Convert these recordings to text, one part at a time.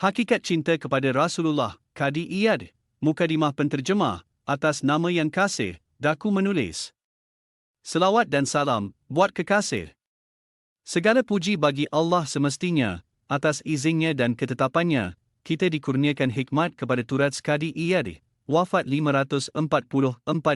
Hakikat cinta kepada Rasulullah, Qadi Iyad, Mukadimah penterjemah, atas nama yang kasih, daku menulis. Selawat dan salam, buat kekasih. Segala puji bagi Allah semestinya, atas izinnya dan ketetapannya, kita dikurniakan hikmat kepada Turat Qadi Iyad, wafat 544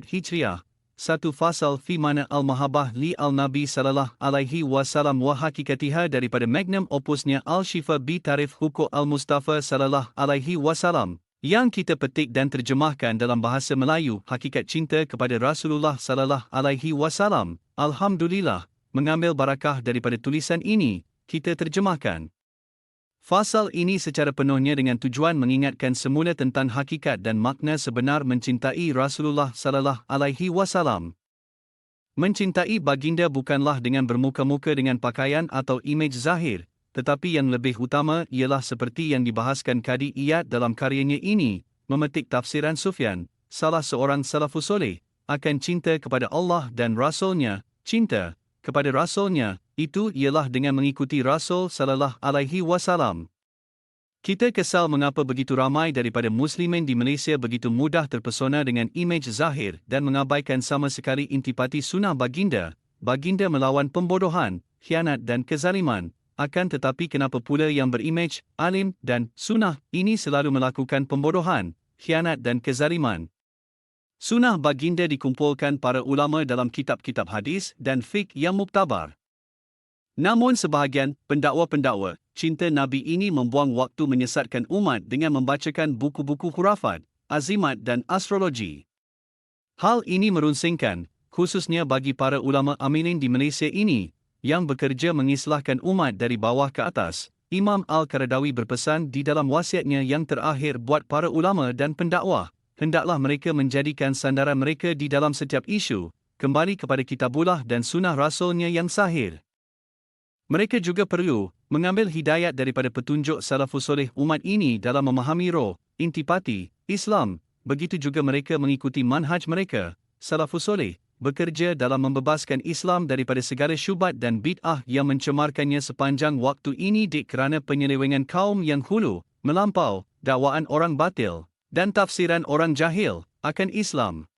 Hijriah. Satu fasal fi mana al-mahabbah li al-Nabi sallallahu alaihi wasallam wa hakikatiha daripada magnum opusnya Al-Shifa bi Tarif Huquq al-Mustafa sallallahu alaihi wasallam, yang kita petik dan terjemahkan dalam bahasa Melayu. Hakikat cinta kepada Rasulullah sallallahu alaihi wasallam. Alhamdulillah, mengambil barakah daripada tulisan ini, kita terjemahkan fasal ini secara penuhnya dengan tujuan mengingatkan semula tentang hakikat dan makna sebenar mencintai Rasulullah sallallahu alaihi wasallam. Mencintai baginda bukanlah dengan bermuka-muka dengan pakaian atau imej zahir, tetapi yang lebih utama ialah seperti yang dibahaskan Qadi Iyad dalam karyanya ini, memetik tafsiran Sufyan, salah seorang salafus soleh, akan cinta kepada Allah dan Rasulnya. Cinta kepada Rasulnya itu ialah dengan mengikuti Rasul sallallahu alaihi wasallam. Kita kesal mengapa begitu ramai daripada muslimin di Malaysia begitu mudah terpesona dengan imej zahir dan mengabaikan sama sekali intipati sunnah baginda. Baginda melawan pembodohan, khianat dan kezaliman. Akan tetapi kenapa pula yang berimej, alim dan sunnah ini selalu melakukan pembodohan, khianat dan kezaliman? Sunnah baginda dikumpulkan para ulama dalam kitab-kitab hadis dan fiqh yang muktabar. Namun sebahagian pendakwa-pendakwa cinta Nabi ini membuang waktu menyesatkan umat dengan membacakan buku-buku khurafat, azimat dan astrologi. Hal ini merunsingkan, khususnya bagi para ulama amilin di Malaysia ini, yang bekerja mengislahkan umat dari bawah ke atas. Imam Al-Qaradawi berpesan di dalam wasiatnya yang terakhir buat para ulama dan pendakwah, hendaklah mereka menjadikan sandaran mereka di dalam setiap isu, kembali kepada kitabullah dan sunnah Rasulnya yang sahih. Mereka juga perlu mengambil hidayat daripada petunjuk salafus soleh umat ini dalam memahami roh, intipati, Islam. Begitu juga mereka mengikuti manhaj mereka, salafus soleh, bekerja dalam membebaskan Islam daripada segala syubhat dan bid'ah yang mencemarkannya sepanjang waktu ini kerana penyelewengan kaum yang hulu, melampau, dakwaan orang batil, dan tafsiran orang jahil akan Islam.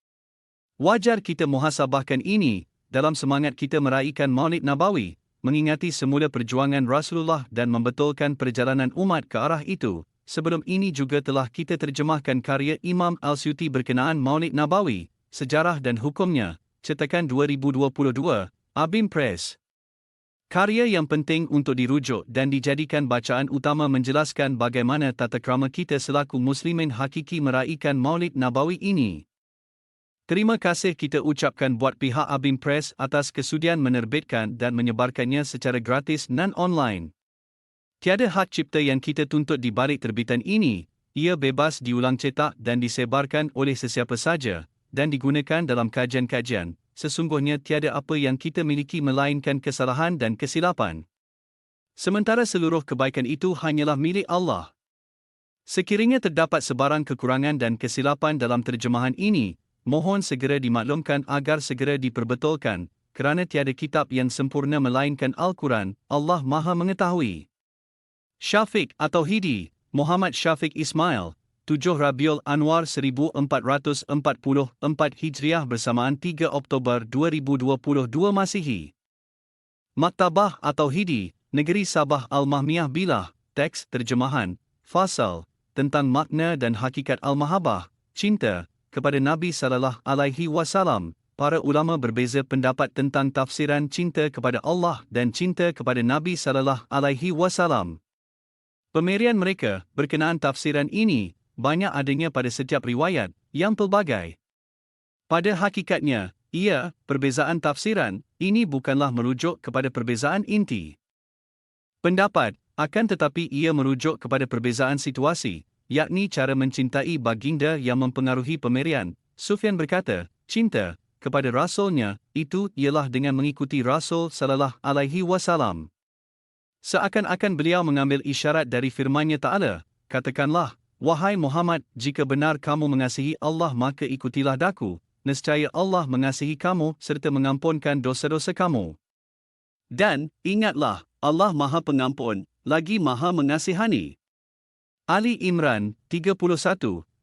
Wajar kita muhasabahkan ini dalam semangat kita meraihkan Maulid Nabawi, mengingati semula perjuangan Rasulullah dan membetulkan perjalanan umat ke arah itu. Sebelum ini juga telah kita terjemahkan karya Imam Al-Suyuti berkenaan Maulid Nabawi, Sejarah dan Hukumnya, cetakan 2022, Abim Press. Karya yang penting untuk dirujuk dan dijadikan bacaan utama menjelaskan bagaimana tata krama kita selaku muslimin hakiki meraihkan Maulid Nabawi ini. Terima kasih kita ucapkan buat pihak Abim Press atas kesudian menerbitkan dan menyebarkannya secara gratis non-online. Tiada hak cipta yang kita tuntut di balik terbitan ini, ia bebas diulang cetak dan disebarkan oleh sesiapa saja, dan digunakan dalam kajian-kajian. Sesungguhnya tiada apa yang kita miliki melainkan kesalahan dan kesilapan. Sementara seluruh kebaikan itu hanyalah milik Allah. Sekiranya terdapat sebarang kekurangan dan kesilapan dalam terjemahan ini, mohon segera dimaklumkan agar segera diperbetulkan, kerana tiada kitab yang sempurna melainkan Al-Quran. Allah Maha Mengetahui. Syafiq atau Hidi, Muhammad Syafiq Ismail, 7 Rabiul Anwar 1444 Hijriah bersamaan 3 Oktober 2022 Masihi. Maktabah atau Hidi, Negeri Sabah Al-Mahmiyah Bilah, teks terjemahan, fasal, tentang makna dan hakikat Al-Mahabbah, cinta, kepada Nabi sallallahu alaihi wasallam. Para ulama berbeza pendapat tentang tafsiran cinta kepada Allah dan cinta kepada Nabi sallallahu alaihi wasallam. Pemerian mereka berkenaan tafsiran ini banyak adanya pada setiap riwayat yang pelbagai. Pada hakikatnya, perbezaan tafsiran ini bukanlah merujuk kepada perbezaan inti pendapat, akan tetapi ia merujuk kepada perbezaan situasi, yakni cara mencintai baginda yang mempengaruhi pemerian. Sufyan berkata, cinta kepada Rasulnya itu ialah dengan mengikuti Rasul sallallahu alaihi wasallam. Seakan-akan beliau mengambil isyarat dari firman-Nya Ta'ala, katakanlah, wahai Muhammad, jika benar kamu mengasihi Allah maka ikutilah daku, nescaya Allah mengasihi kamu serta mengampunkan dosa-dosa kamu. Dan, ingatlah, Allah Maha Pengampun, lagi Maha Mengasihani. Ali Imran 31,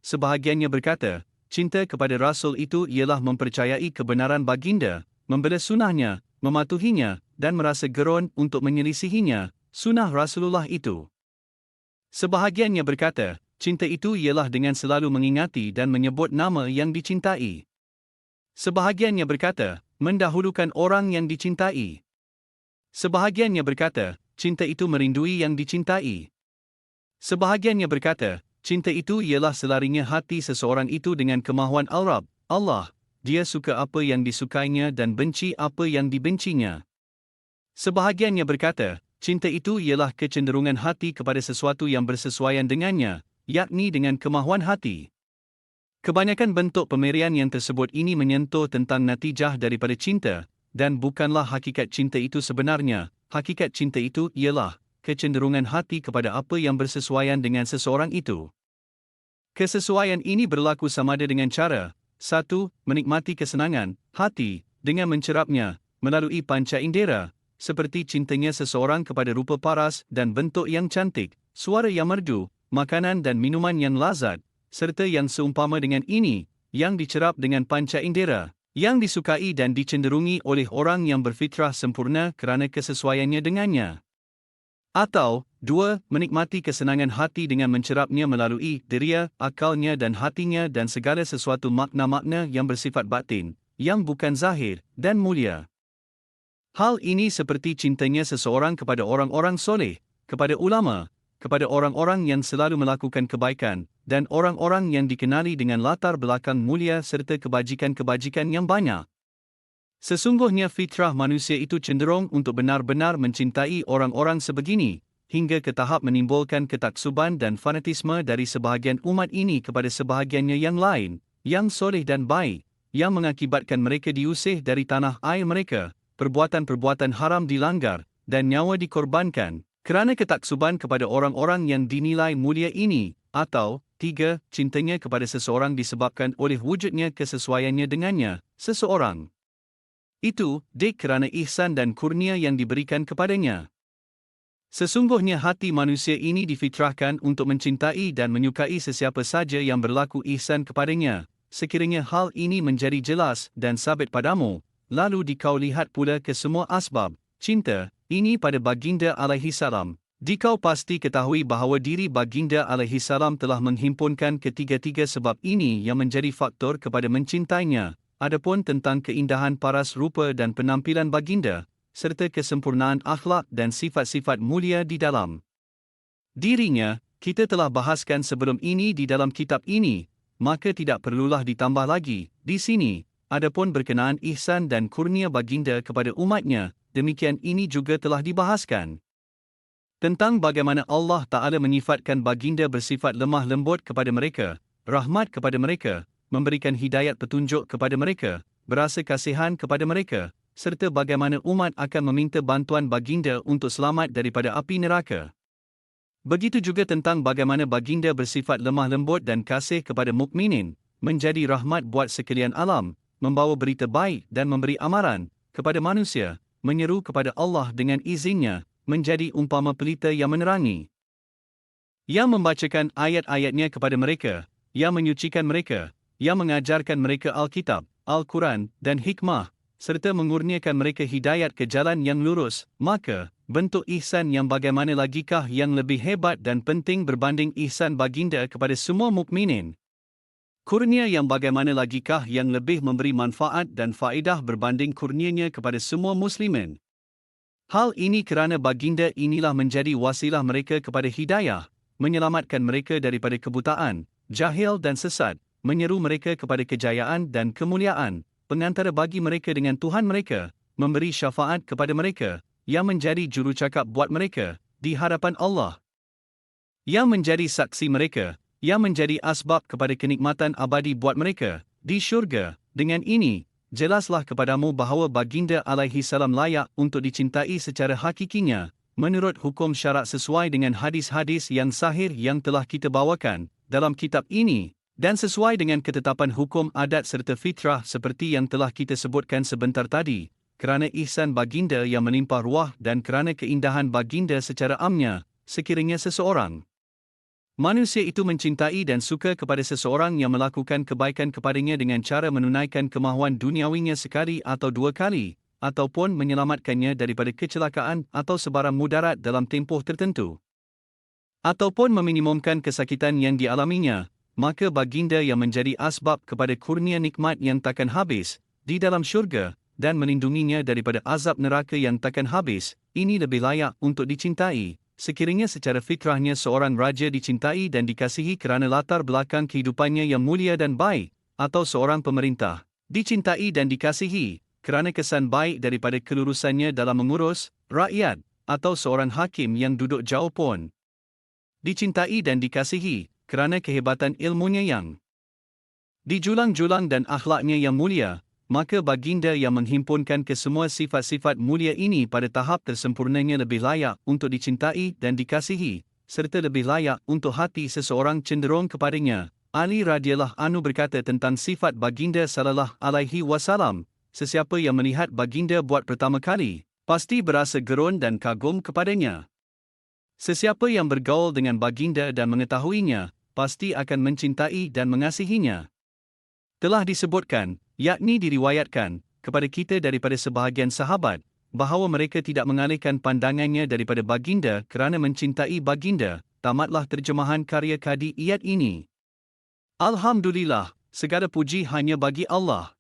sebahagiannya berkata, cinta kepada Rasul itu ialah mempercayai kebenaran baginda, membela sunnahnya, mematuhinya, dan merasa gerun untuk menyelisihinya, sunnah Rasulullah itu. Sebahagiannya berkata, cinta itu ialah dengan selalu mengingati dan menyebut nama yang dicintai. Sebahagiannya berkata, mendahulukan orang yang dicintai. Sebahagiannya berkata, cinta itu merindui yang dicintai. Sebahagiannya berkata, cinta itu ialah selarinya hati seseorang itu dengan kemahuan Al-Rabb, Allah, dia suka apa yang disukainya dan benci apa yang dibencinya. Sebahagiannya berkata, cinta itu ialah kecenderungan hati kepada sesuatu yang bersesuaian dengannya, yakni dengan kemahuan hati. Kebanyakan bentuk pemerian yang tersebut ini menyentuh tentang natijah daripada cinta, dan bukanlah hakikat cinta itu sebenarnya. Hakikat cinta itu ialah kecenderungan hati kepada apa yang bersesuaian dengan seseorang itu. Kesesuaian ini berlaku samada dengan cara, 1. Menikmati kesenangan hati dengan mencerapnya melalui panca indera, seperti cintanya seseorang kepada rupa paras dan bentuk yang cantik, suara yang merdu, makanan dan minuman yang lazat, serta yang seumpama dengan ini, yang dicerap dengan panca indera, yang disukai dan dicenderungi oleh orang yang berfitrah sempurna kerana kesesuaiannya dengannya. Atau, 2. Menikmati kesenangan hati dengan mencerapnya melalui deria, akalnya dan hatinya dan segala sesuatu makna-makna yang bersifat batin, yang bukan zahir, dan mulia. Hal ini seperti cintanya seseorang kepada orang-orang soleh, kepada ulama, kepada orang-orang yang selalu melakukan kebaikan, dan orang-orang yang dikenali dengan latar belakang mulia serta kebajikan-kebajikan yang banyak. Sesungguhnya fitrah manusia itu cenderung untuk benar-benar mencintai orang-orang sebegini, hingga ke tahap menimbulkan ketaksuban dan fanatisme dari sebahagian umat ini kepada sebahagiannya yang lain, yang soleh dan baik, yang mengakibatkan mereka diusir dari tanah air mereka, perbuatan-perbuatan haram dilanggar, dan nyawa dikorbankan, kerana ketaksuban kepada orang-orang yang dinilai mulia ini, atau, 3. Cintanya kepada seseorang disebabkan oleh wujudnya kesesuaiannya dengannya, seseorang itu, kerana ihsan dan kurnia yang diberikan kepadanya. Sesungguhnya hati manusia ini difitrahkan untuk mencintai dan menyukai sesiapa saja yang berlaku ihsan kepadanya. Sekiranya hal ini menjadi jelas dan sabit padamu, lalu dikau lihat pula ke semua asbab cinta ini pada baginda alaihi salam, dikau pasti ketahui bahawa diri baginda alaihi salam telah menghimpunkan ketiga-tiga sebab ini yang menjadi faktor kepada mencintainya. Adapun tentang keindahan paras rupa dan penampilan baginda, serta kesempurnaan akhlak dan sifat-sifat mulia di dalam dirinya, kita telah bahaskan sebelum ini di dalam kitab ini, maka tidak perlulah ditambah lagi di sini. Adapun berkenaan ihsan dan kurnia baginda kepada umatnya, demikian ini juga telah dibahaskan. Tentang bagaimana Allah Ta'ala menyifatkan baginda bersifat lemah lembut kepada mereka, rahmat kepada mereka, memberikan hidayat petunjuk kepada mereka, berasa kasihan kepada mereka, serta bagaimana umat akan meminta bantuan baginda untuk selamat daripada api neraka. Begitu juga tentang bagaimana baginda bersifat lemah lembut dan kasih kepada mukminin, menjadi rahmat buat sekalian alam, membawa berita baik dan memberi amaran kepada manusia, menyeru kepada Allah dengan izinnya, menjadi umpama pelita yang menerangi, yang membacakan ayat-ayatnya kepada mereka, yang menyucikan mereka, yang mengajarkan mereka Alkitab, Al-Quran dan hikmah, serta mengurniakan mereka hidayat ke jalan yang lurus, maka, bentuk ihsan yang bagaimana lagikah yang lebih hebat dan penting berbanding ihsan baginda kepada semua mukminin? Kurnia yang bagaimana lagikah yang lebih memberi manfaat dan faedah berbanding kurnianya kepada semua muslimin? Hal ini kerana baginda inilah menjadi wasilah mereka kepada hidayah, menyelamatkan mereka daripada kebutaan, jahil dan sesat, menyeru mereka kepada kejayaan dan kemuliaan, pengantara bagi mereka dengan Tuhan mereka, memberi syafaat kepada mereka, yang menjadi jurucakap buat mereka, di hadapan Allah, yang menjadi saksi mereka, yang menjadi asbab kepada kenikmatan abadi buat mereka, di syurga. Dengan ini, jelaslah kepadamu bahawa baginda alaihi salam layak untuk dicintai secara hakikinya, menurut hukum syarak sesuai dengan hadis-hadis yang sahih yang telah kita bawakan dalam kitab ini, dan sesuai dengan ketetapan hukum adat serta fitrah seperti yang telah kita sebutkan sebentar tadi, kerana ihsan baginda yang menimpa ruah dan kerana keindahan baginda secara amnya, sekiranya seseorang Manusia itu mencintai dan suka kepada seseorang yang melakukan kebaikan kepadanya dengan cara menunaikan kemahuan duniawinya sekali atau dua kali, ataupun menyelamatkannya daripada kecelakaan atau sebarang mudarat dalam tempoh tertentu, ataupun meminimumkan kesakitan yang dialaminya, maka baginda yang menjadi asbab kepada kurnia nikmat yang takkan habis di dalam syurga dan melindunginya daripada azab neraka yang takkan habis, ini lebih layak untuk dicintai. Sekiranya secara fitrahnya seorang raja dicintai dan dikasihi kerana latar belakang kehidupannya yang mulia dan baik, atau seorang pemerintah dicintai dan dikasihi kerana kesan baik daripada kelurusannya dalam mengurus rakyat, atau seorang hakim yang duduk jauh pun dicintai dan dikasihi kerana kehebatan ilmunya yang dijulang-julang dan akhlaknya yang mulia, maka baginda yang menghimpunkan kesemua sifat-sifat mulia ini pada tahap tersempurnanya lebih layak untuk dicintai dan dikasihi, serta lebih layak untuk hati seseorang cenderung kepadanya. Ali radhiyallahu anhu berkata tentang sifat baginda sallallahu alaihi wasallam, sesiapa yang melihat baginda buat pertama kali, pasti berasa gerun dan kagum kepadanya. Sesiapa yang bergaul dengan baginda dan mengetahuinya, pasti akan mencintai dan mengasihinya. Telah disebutkan, yakni diriwayatkan, kepada kita daripada sebahagian sahabat, bahawa mereka tidak mengalihkan pandangannya daripada baginda kerana mencintai baginda. Tamatlah terjemahan karya Qadi Iyad ini. Alhamdulillah, segala puji hanya bagi Allah.